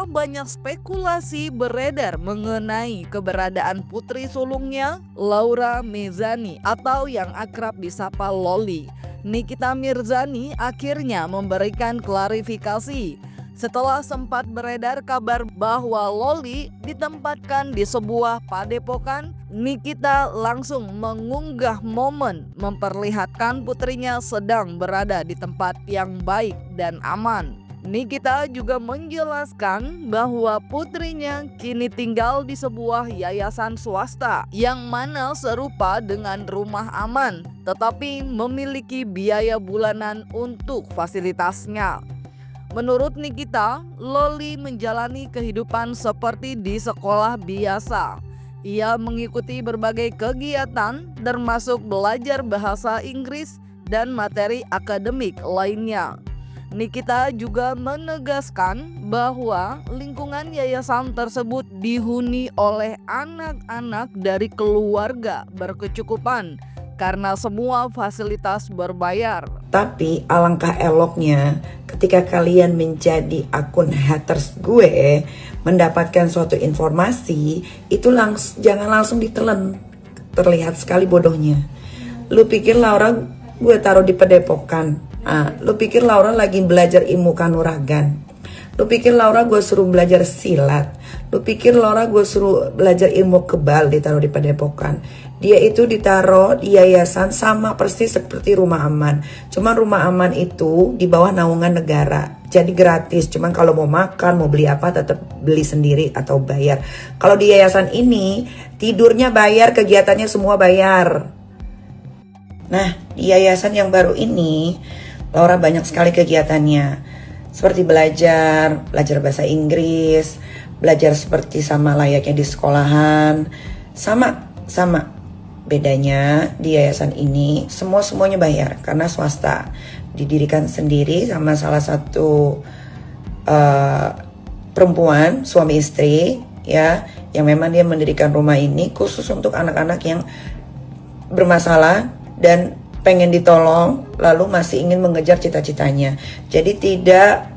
Setelah banyak spekulasi beredar mengenai keberadaan putri sulungnya, Laura Mezzani atau yang akrab disapa Loli, Nikita Mirzani akhirnya memberikan klarifikasi. Setelah sempat beredar kabar bahwa Loli ditempatkan di sebuah padepokan, Nikita langsung mengunggah momen memperlihatkan putrinya sedang berada di tempat yang baik dan aman. Nikita juga menjelaskan bahwa putrinya kini tinggal di sebuah yayasan swasta yang mana serupa dengan rumah aman, tetapi memiliki biaya bulanan untuk fasilitasnya. Menurut Nikita, Loli menjalani kehidupan seperti di sekolah biasa. Ia mengikuti berbagai kegiatan termasuk belajar bahasa Inggris dan materi akademik lainnya. Nikita juga menegaskan bahwa lingkungan yayasan tersebut dihuni oleh anak-anak dari keluarga berkecukupan karena semua fasilitas berbayar. Tapi alangkah eloknya ketika kalian menjadi akun haters gue, mendapatkan suatu informasi, itu jangan langsung ditelan. Terlihat sekali bodohnya. Lu pikir Laura gue taruh di padepokan? Lu pikir Laura lagi belajar ilmu kanuragan? Lu pikir Laura gue suruh belajar silat? Lu pikir Laura gue suruh belajar ilmu kebal ditaruh di padepokan? Dia itu ditaruh di yayasan sama persis seperti rumah aman. Cuman rumah aman itu di bawah naungan negara. Jadi gratis. Cuman kalau mau makan, mau beli apa tetap beli sendiri atau bayar. Kalau di yayasan ini tidurnya bayar, kegiatannya semua bayar. Nah, di yayasan yang baru ini Laura banyak sekali kegiatannya. Seperti belajar bahasa Inggris, belajar seperti sama layaknya di sekolahan. Sama. Bedanya di yayasan ini semuanya bayar karena swasta. Didirikan sendiri sama salah satu perempuan, suami istri ya, yang memang dia mendirikan rumah ini khusus untuk anak-anak yang bermasalah dan pengen ditolong lalu masih ingin mengejar cita-citanya. Jadi tidak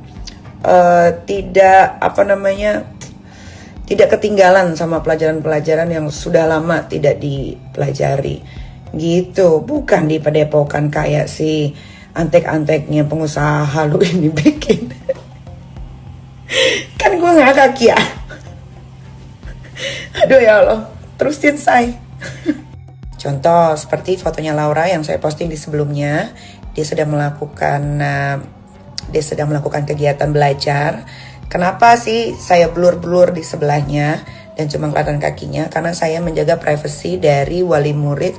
ketinggalan sama pelajaran-pelajaran yang sudah lama tidak dipelajari gitu. Bukan di padepokan kayak si antek-anteknya pengusaha lu ini bikin. Kan gue ngakak ya. Aduh ya Allah, terusin say. Contoh seperti fotonya Laura yang saya posting di sebelumnya. Dia sedang melakukan kegiatan belajar. Kenapa sih saya blur di sebelahnya dan cuma kelihatan kakinya? Karena saya menjaga privasi dari wali murid,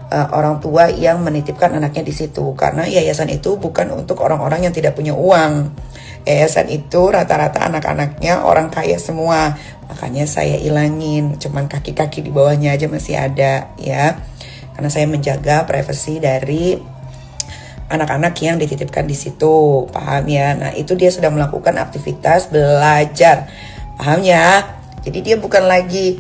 orang tua yang menitipkan anaknya di situ. Karena yayasan itu bukan untuk orang-orang yang tidak punya uang. Yayasan itu rata-rata anak-anaknya orang kaya semua. Makanya saya ilangin, cuman kaki-kaki di bawahnya aja masih ada ya. Karena saya menjaga privasi dari anak-anak yang dititipkan di situ, paham ya? Nah itu dia sedang melakukan aktivitas belajar, paham ya? Jadi dia bukan lagi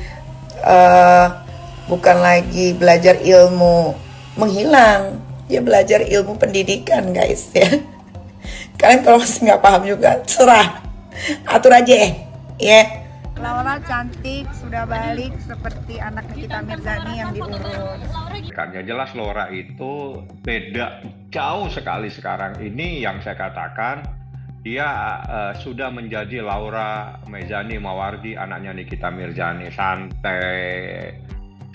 belajar ilmu menghilang, dia belajar ilmu pendidikan guys ya. Kalian kalau masih nggak paham juga, serah, atur aja ya. Laura cantik, sudah balik seperti anak Nikita Mirzani yang diurus. Yang jelas Laura itu beda jauh sekali sekarang ini. Yang saya katakan dia sudah menjadi Laura Mezzani Mawardi, anaknya Nikita Mirzani. Santai,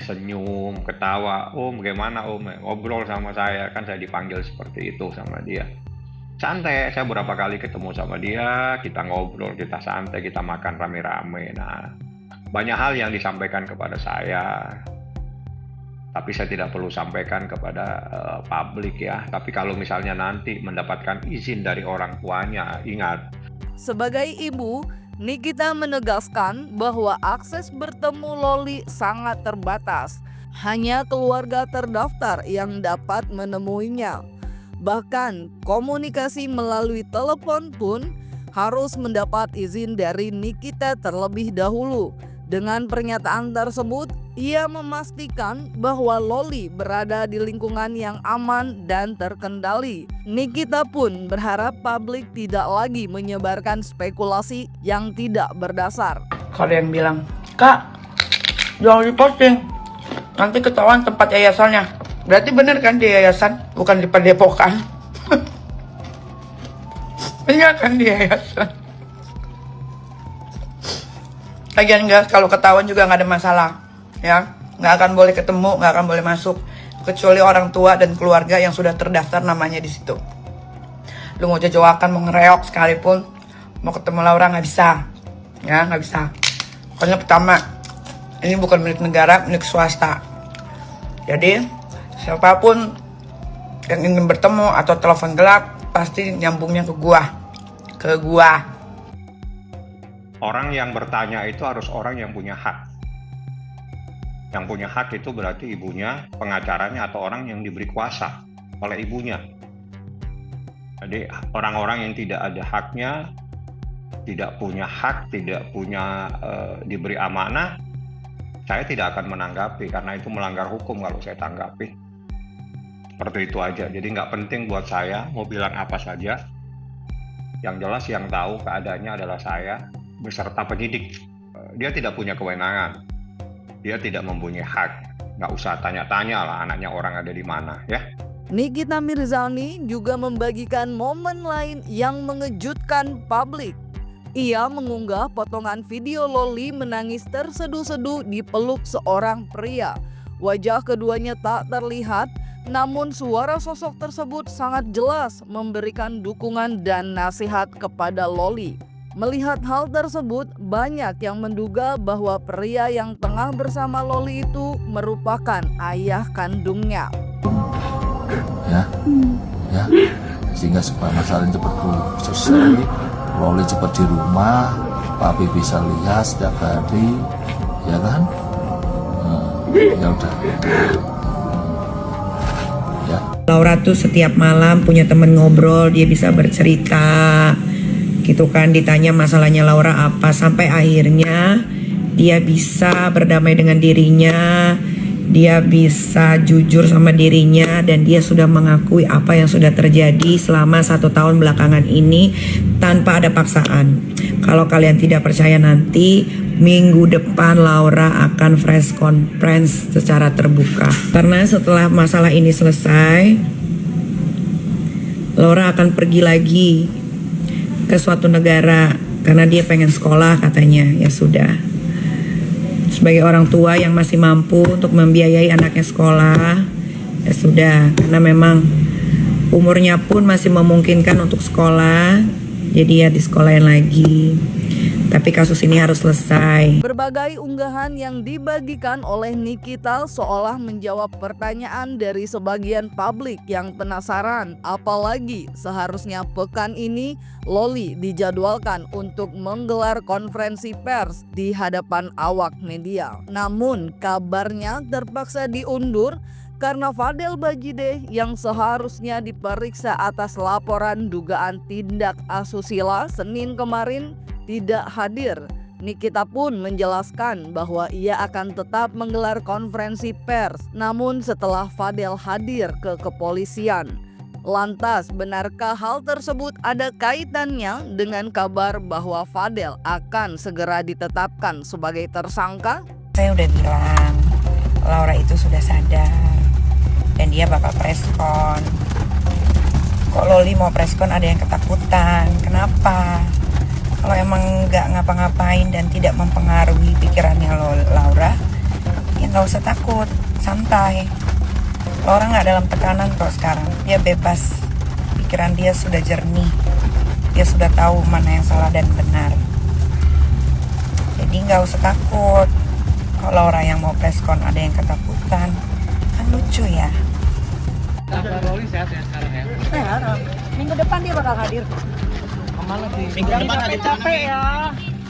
senyum, ketawa. Om gimana om, ngobrol sama saya, kan saya dipanggil seperti itu sama dia. Santai, saya berapa kali ketemu sama dia, kita ngobrol, kita santai, kita makan rame-rame. Nah, banyak hal yang disampaikan kepada saya, tapi saya tidak perlu sampaikan kepada publik ya. Tapi kalau misalnya nanti mendapatkan izin dari orang tuanya, ingat. Sebagai ibu, Nikita menegaskan bahwa akses bertemu Loli sangat terbatas. Hanya keluarga terdaftar yang dapat menemuinya. Bahkan komunikasi melalui telepon pun harus mendapat izin dari Nikita terlebih dahulu. Dengan pernyataan tersebut, Ia memastikan bahwa Loli berada di lingkungan yang aman dan terkendali. Nikita pun berharap publik tidak lagi menyebarkan spekulasi yang tidak berdasar. Kalau yang bilang, "Kak, jangan diposting, nanti ketahuan tempat yayasannya." Berarti bener kan di yayasan, bukan di padepokan? Iya kan di yayasan. Lagian guys, kalau ketahuan juga nggak ada masalah, ya, nggak akan boleh ketemu, nggak akan boleh masuk, kecuali orang tua dan keluarga yang sudah terdaftar namanya di situ. Lu mau jajawakan, mau ngereok sekalipun, mau ketemu Laura nggak bisa, ya nggak bisa. Pokoknya pertama, ini bukan milik negara, milik swasta. Jadi siapapun yang ingin bertemu atau telepon gelap pasti nyambungnya ke gua. Orang yang bertanya itu harus orang yang punya hak. Yang punya hak itu berarti ibunya, pengacaranya, atau orang yang diberi kuasa oleh ibunya. Jadi orang-orang yang tidak ada haknya, tidak punya hak, tidak punya diberi amanah, saya tidak akan menanggapi karena itu melanggar hukum kalau saya tanggapi. Seperti itu aja. Jadi nggak penting buat saya mau bilang apa saja. Yang jelas yang tahu keadaannya adalah saya beserta penyidik. Dia tidak punya kewenangan. Dia tidak mempunyai hak. Nggak usah tanya-tanya lah anaknya orang ada di mana, ya. Nikita Mirzani juga membagikan momen lain yang mengejutkan publik. Ia mengunggah potongan video Loli menangis terseduh-seduh dipeluk seorang pria. Wajah keduanya tak terlihat, namun suara sosok tersebut sangat jelas memberikan dukungan dan nasihat kepada Loli. Melihat hal tersebut, banyak yang menduga bahwa pria yang tengah bersama Loli itu merupakan ayah kandungnya. Ya, sehingga supaya masalah ini cepat selesai, Loli cepat di rumah, papi bisa lihat setiap hari, ya kan? Ya udah. Ya. Laura tuh setiap malam punya temen ngobrol, dia bisa bercerita gitu kan, ditanya masalahnya Laura apa, sampai akhirnya dia bisa berdamai dengan dirinya, dia bisa jujur sama dirinya, dan dia sudah mengakui apa yang sudah terjadi selama 1 tahun belakangan ini tanpa ada paksaan. Kalau kalian tidak percaya, nanti minggu depan Laura akan press conference secara terbuka. Karena setelah masalah ini selesai, Laura akan pergi lagi ke suatu negara karena dia pengen sekolah katanya. Ya sudah, sebagai orang tua yang masih mampu untuk membiayai anaknya sekolah, ya sudah, karena memang umurnya pun masih memungkinkan untuk sekolah, jadi ya disekolahin lagi. Tapi kasus ini harus selesai. Berbagai unggahan yang dibagikan oleh Nikita seolah menjawab pertanyaan dari sebagian publik yang penasaran. Apalagi seharusnya pekan ini Loli dijadwalkan untuk menggelar konferensi pers di hadapan awak media. Namun kabarnya terpaksa diundur karena Fadel Bajideh yang seharusnya diperiksa atas laporan dugaan tindak asusila Senin kemarin tidak hadir. Nikita pun menjelaskan bahwa ia akan tetap menggelar konferensi pers, namun setelah Fadel hadir ke kepolisian. Lantas, benarkah hal tersebut ada kaitannya dengan kabar bahwa Fadel akan segera ditetapkan sebagai tersangka? Saya udah bilang, Laura itu sudah sadar dan dia bakal preskon. Kok Loli mau preskon ada yang ketakutan? Kenapa? Kalau emang nggak ngapa-ngapain dan tidak mempengaruhi pikirannya Laura, ya nggak usah takut, santai. Laura nggak dalam tekanan kok sekarang, dia bebas. Pikiran dia sudah jernih, dia sudah tahu mana yang salah dan benar. Jadi nggak usah takut. Kalau Laura yang mau preskon ada yang ketakutan, kan lucu ya. Loli sehat ya sekarang ya? Sehat. Minggu depan dia bakal hadir. Minggu depan ada capek ya.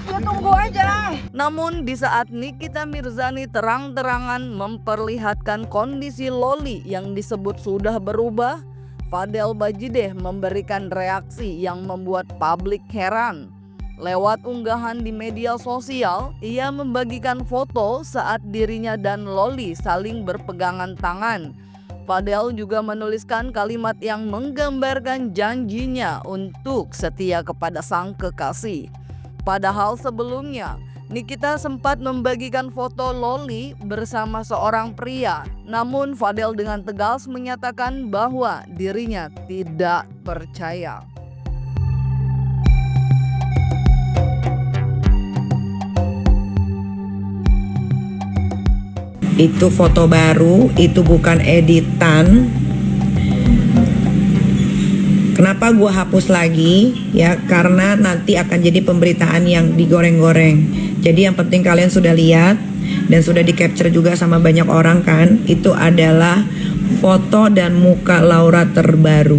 Ya tunggu aja. Namun di saat Nikita Mirzani terang-terangan memperlihatkan kondisi Loli yang disebut sudah berubah, Fadel Bajideh memberikan reaksi yang membuat publik heran. Lewat unggahan di media sosial, ia membagikan foto saat dirinya dan Loli saling berpegangan tangan. Fadel juga menuliskan kalimat yang menggambarkan janjinya untuk setia kepada sang kekasih. Padahal sebelumnya, Nikita sempat membagikan foto Loli bersama seorang pria. Namun Fadel dengan tegas menyatakan bahwa dirinya tidak percaya. Itu foto baru, itu bukan editan. Kenapa gua hapus lagi? Ya karena nanti akan jadi pemberitaan yang digoreng-goreng. Jadi yang penting kalian sudah lihat dan sudah di capture juga sama banyak orang kan. Itu adalah foto dan muka Laura terbaru.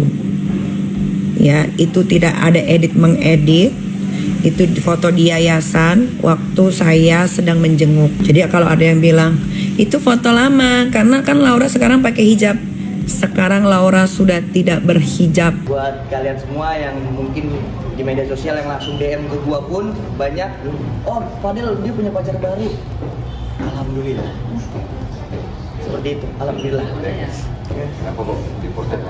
Ya, itu tidak ada edit mengedit. Itu foto di yayasan waktu saya sedang menjenguk. Jadi kalau ada yang bilang itu foto lama karena kan Laura sekarang pakai hijab. Sekarang Laura sudah tidak berhijab. Buat kalian semua yang mungkin di media sosial yang langsung DM ke gua pun banyak, oh Fadel dia punya pacar baru. Alhamdulillah. Seperti itu, alhamdulillah.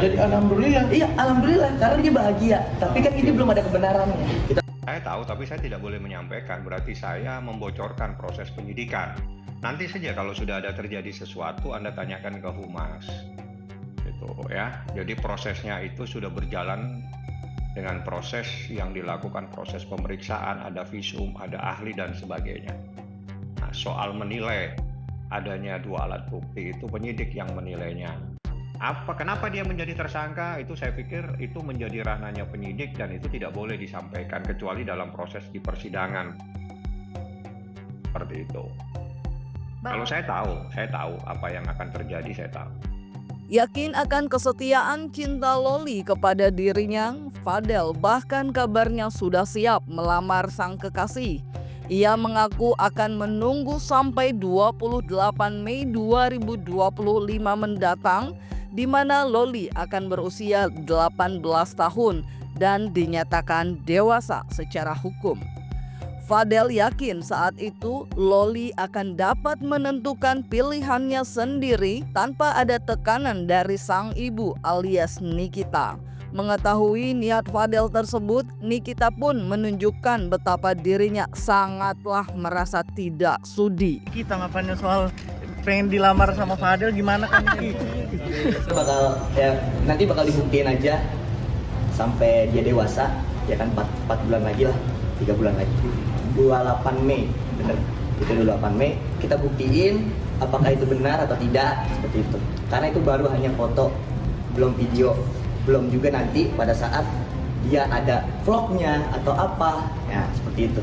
Jadi alhamdulillah. Iya, alhamdulillah karena dia bahagia. Tapi kan ini belum ada kebenarannya. Saya tahu, tapi saya tidak boleh menyampaikan, berarti saya membocorkan proses penyidikan. Nanti saja kalau sudah ada terjadi sesuatu, Anda tanyakan ke Humas. Gitu ya. Jadi prosesnya itu sudah berjalan dengan proses yang dilakukan, proses pemeriksaan, ada visum, ada ahli dan sebagainya. Nah, soal menilai adanya dua alat bukti itu penyidik yang menilainya. Kenapa dia menjadi tersangka, itu saya pikir itu menjadi ranahnya penyidik dan itu tidak boleh disampaikan kecuali dalam proses di persidangan. Seperti itu. Kalau saya tahu apa yang akan terjadi, saya tahu. Yakin akan kesetiaan cinta Loli kepada dirinya, Fadel bahkan kabarnya sudah siap melamar sang kekasih. Ia mengaku akan menunggu sampai 28 Mei 2025 mendatang, di mana Loli akan berusia 18 tahun dan dinyatakan dewasa secara hukum. Fadel yakin saat itu Loli akan dapat menentukan pilihannya sendiri tanpa ada tekanan dari sang ibu alias Nikita. Mengetahui niat Fadel tersebut, Nikita pun menunjukkan betapa dirinya sangatlah merasa tidak sudi. Kita ngapain soal pengen dilamar sama Fadel gimana kan? Nanti bakal dibuktiin aja sampai dia dewasa, ya kan 4 bulan lagi lah, 3 bulan lagi. 28 Mei, bener, itu 28 Mei kita buktiin apakah itu benar atau tidak, seperti itu. Karena itu baru hanya foto, belum video, belum juga nanti pada saat dia ada vlognya atau apa, ya seperti itu.